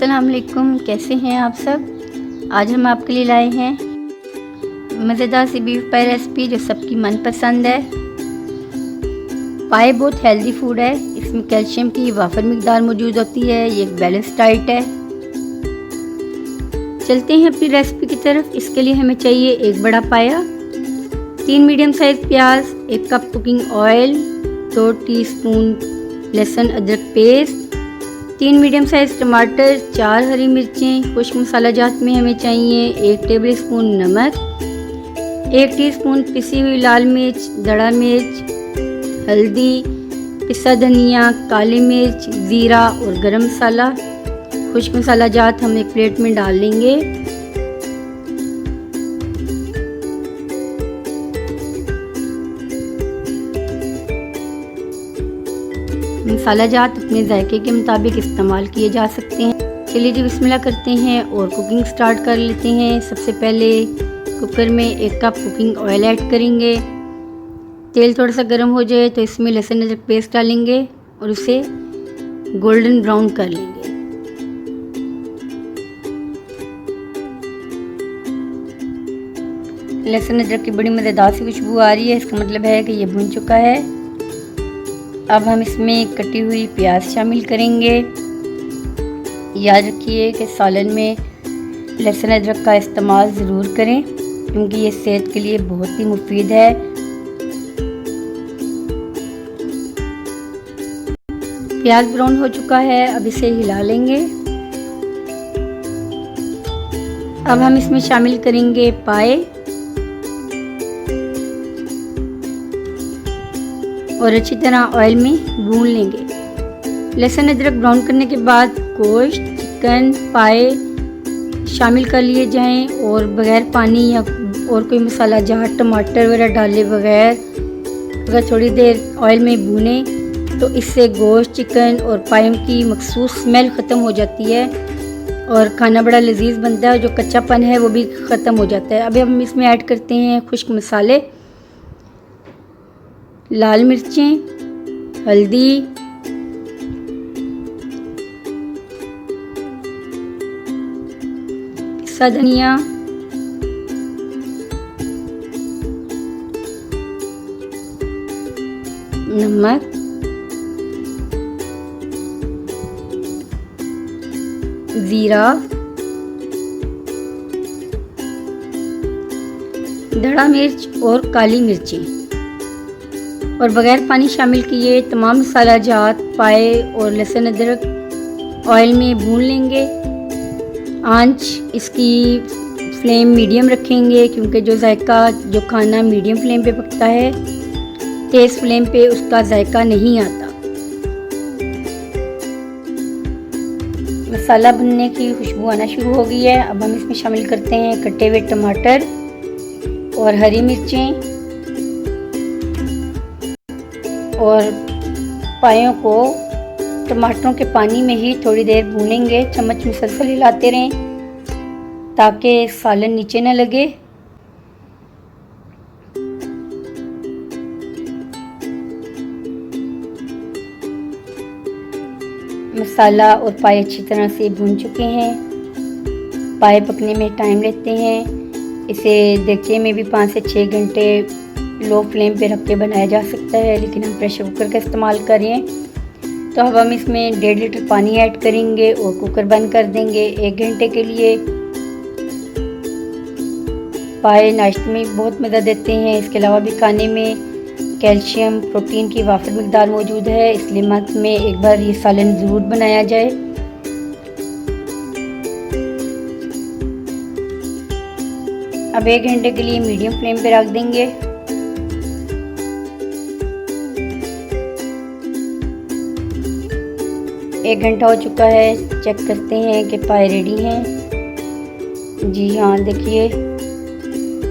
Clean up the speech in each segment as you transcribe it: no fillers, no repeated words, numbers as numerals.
अस्सलाम वालेकुम, कैसे हैं आप सब। आज हम आपके लिए लाए हैं मज़ेदार सी बीफ पाई रेसिपी जो सबकी मनपसंद है। पाई बहुत हेल्दी फूड है, इसमें कैल्शियम की वाफर मिकदार मौजूद होती है। ये एक बैलेंस डाइट है। चलते हैं अपनी रेसिपी की तरफ। इसके लिए हमें चाहिए एक बड़ा पाया, 3 मीडियम साइज़ प्याज, 1 कप कुकिंग ऑयल, 2 टीस्पून लहसुन अदरक पेस्ट, 3 मीडियम साइज़ टमाटर, 4 हरी मिर्चें। खुश्क मसाला जात में हमें चाहिए 1 टेबल स्पून नमक, 1 टीस्पून पिसी हुई लाल मिर्च, दड़ा मिर्च, हल्दी, पिसा धनिया, काली मिर्च, ज़ीरा और गरम मसाला। खुश्क मसाला जात हम एक प्लेट में डाल लेंगे। मसाला जात अपने जायके के मुताबिक इस्तेमाल किए जा सकते हैं। चलिए जी बिस्मिल्लाह करते हैं और कुकिंग स्टार्ट कर लेते हैं। सबसे पहले कुकर में 1 कप कुकिंग ऑयल ऐड करेंगे। तेल थोड़ा सा गर्म हो जाए तो इसमें लहसुन अदरक पेस्ट डालेंगे और उसे गोल्डन ब्राउन कर लेंगे। लहसुन अदरक की बड़ी मज़ेदार सी खुशबू आ रही है, इसका मतलब है कि ये भुन चुका है। अब हम इसमें कटी हुई प्याज शामिल करेंगे। याद रखिए कि सालन में लहसुन अदरक का इस्तेमाल ज़रूर करें क्योंकि ये सेहत के लिए बहुत ही मुफीद है। प्याज ब्राउन हो चुका है, अब इसे हिला लेंगे। अब हम इसमें शामिल करेंगे पाए और अच्छी तरह ऑयल में भून लेंगे। लहसुन अदरक ब्राउन करने के बाद गोश्त, चिकन, पाए शामिल कर लिए जाएं और बगैर पानी या और कोई मसाला जहाँ टमाटर वगैरह डाले बगैर अगर थोड़ी देर ऑयल में भूने तो इससे गोश्त, चिकन और पायों की मखसूस स्मेल ख़त्म हो जाती है और खाना बड़ा लजीज बनता है। जो कच्चापन है वो भी ख़त्म हो जाता है। अभी हम इसमें ऐड करते हैं खुश्क मसाले, लाल मिर्चें, हल्दी, पिसा धनिया, नमक, ज़ीरा, दड़ा मिर्च और काली मिर्ची और बगैर पानी शामिल किए तमाम मसाला जात पाए और लहसुन अदरक ऑयल में भून लेंगे। आंच इसकी फ्लेम मीडियम रखेंगे क्योंकि जो खाना मीडियम फ्लेम पे पकता है तेज़ फ्लेम पे उसका जायका नहीं आता। मसाला भुनने की खुशबू आना शुरू हो गई है। अब हम इसमें शामिल करते हैं कटे हुए टमाटर और हरी मिर्चें और पायों को टमाटरों के पानी में ही थोड़ी देर भूनेंगे। चम्मच मुसलसल हिलाते रहें ताकि सालन नीचे न लगे। मसाला और पाए अच्छी तरह से भून चुके हैं। पाए पकने में टाइम लेते हैं। इसे देगचे में भी 5 से 6 घंटे लो फ्लेम पे रख के बनाया जा सकता है, लेकिन हम प्रेशर कुकर का इस्तेमाल करें तो अब हम इसमें 1.5 लीटर पानी ऐड करेंगे और कुकर बंद कर देंगे 1 घंटे के लिए। पाए नाश्ते में बहुत मज़ा देते हैं। इसके अलावा भी खाने में कैल्शियम, प्रोटीन की वाफर मिकदार मौजूद है, इसलिए मंथ में एक बार ये सालन ज़रूर बनाया जाए। अब 1 घंटे के लिए मीडियम फ्लेम पे रख देंगे। एक घंटा हो चुका है, चेक करते हैं कि पाए रेडी हैं। जी हाँ, देखिए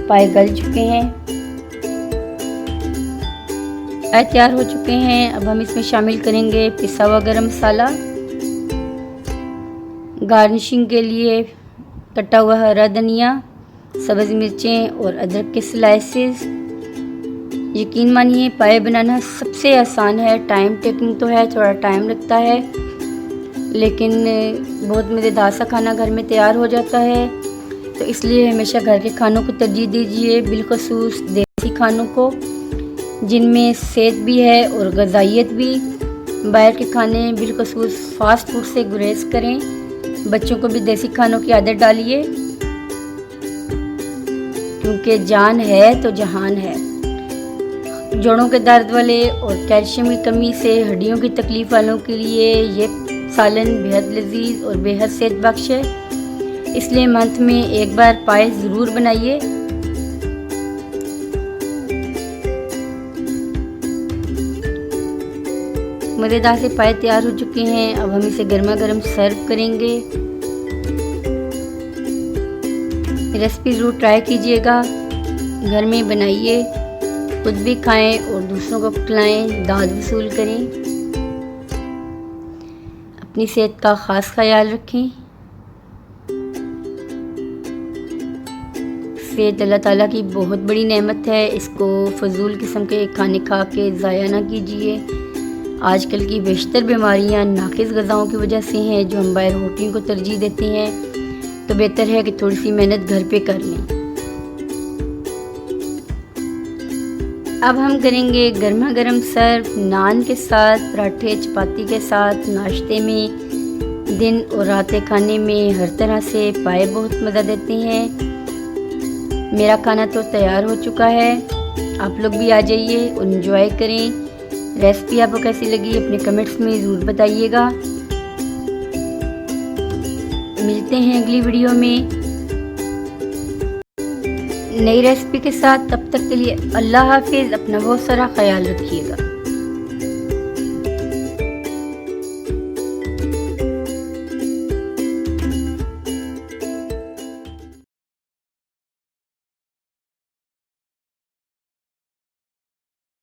पाए गल चुके हैं, पाए तैयार हो चुके हैं। अब हम इसमें शामिल करेंगे पिसा हुआ गरम मसाला, गार्निशिंग के लिए कटा हुआ हरा धनिया, सब्ज़ मिर्चें और अदरक के स्लाइसेस। यकीन मानिए पाए बनाना सबसे आसान है, टाइम टेकिंग तो है, थोड़ा टाइम लगता है लेकिन बहुत मज़ेदार सा खाना घर में तैयार हो जाता है। तो इसलिए हमेशा घर के खानों को तरजीह दीजिए, बिलखसूस देसी खानों को, जिनमें सेहत भी है और ग़िज़ाइयत भी। बाहर के खाने बिलखसूस फास्ट फूड से गुरेज करें। बच्चों को भी देसी खानों की आदत डालिए, क्योंकि जान है तो जहान है। जोड़ों के दर्द वाले और कैल्शियम की कमी से हड्डियों की तकलीफ़ वालों के लिए ये सालन बेहद लजीज और बेहद सेहत बख्श है। इसलिए मंथ में एक बार पाए ज़रूर बनाइए। मज़ेदार से पाए तैयार हो चुके हैं। अब हम इसे गर्मा गर्म सर्व करेंगे। रेसिपी ज़रूर ट्राई कीजिएगा, घर में बनाइए, खुद भी खाएं और दूसरों को खिलाएं, दाद वसूल करें। अपनी सेहत का ख़ास ख्याल रखें। सेहत अल्लाह ताला की बहुत बड़ी नेमत है, इसको फजूल किस्म के खाने खा के ज़ाया ना कीजिए। आजकल की बेशतर बीमारियां नाकिस ग़िज़ाओं की वजह से हैं, जो हम बाहर होटलों को तरजीह देते हैं। तो बेहतर है कि थोड़ी सी मेहनत घर पे कर लें। अब हम करेंगे गर्मा गर्म सर्व नान के साथ, पराठे चपाती के साथ। नाश्ते में, दिन और रात के खाने में हर तरह से पाए बहुत मज़ा देते हैं। मेरा खाना तो तैयार हो चुका है, आप लोग भी आ जाइए और एंजॉय करें। रेसिपी आपको कैसी लगी अपने कमेंट्स में ज़रूर बताइएगा। मिलते हैं अगली वीडियो में नई रेसिपी के साथ। तब तक के लिए अल्लाह हाफिज़। अपना बहुत सारा ख्याल रखिएगा।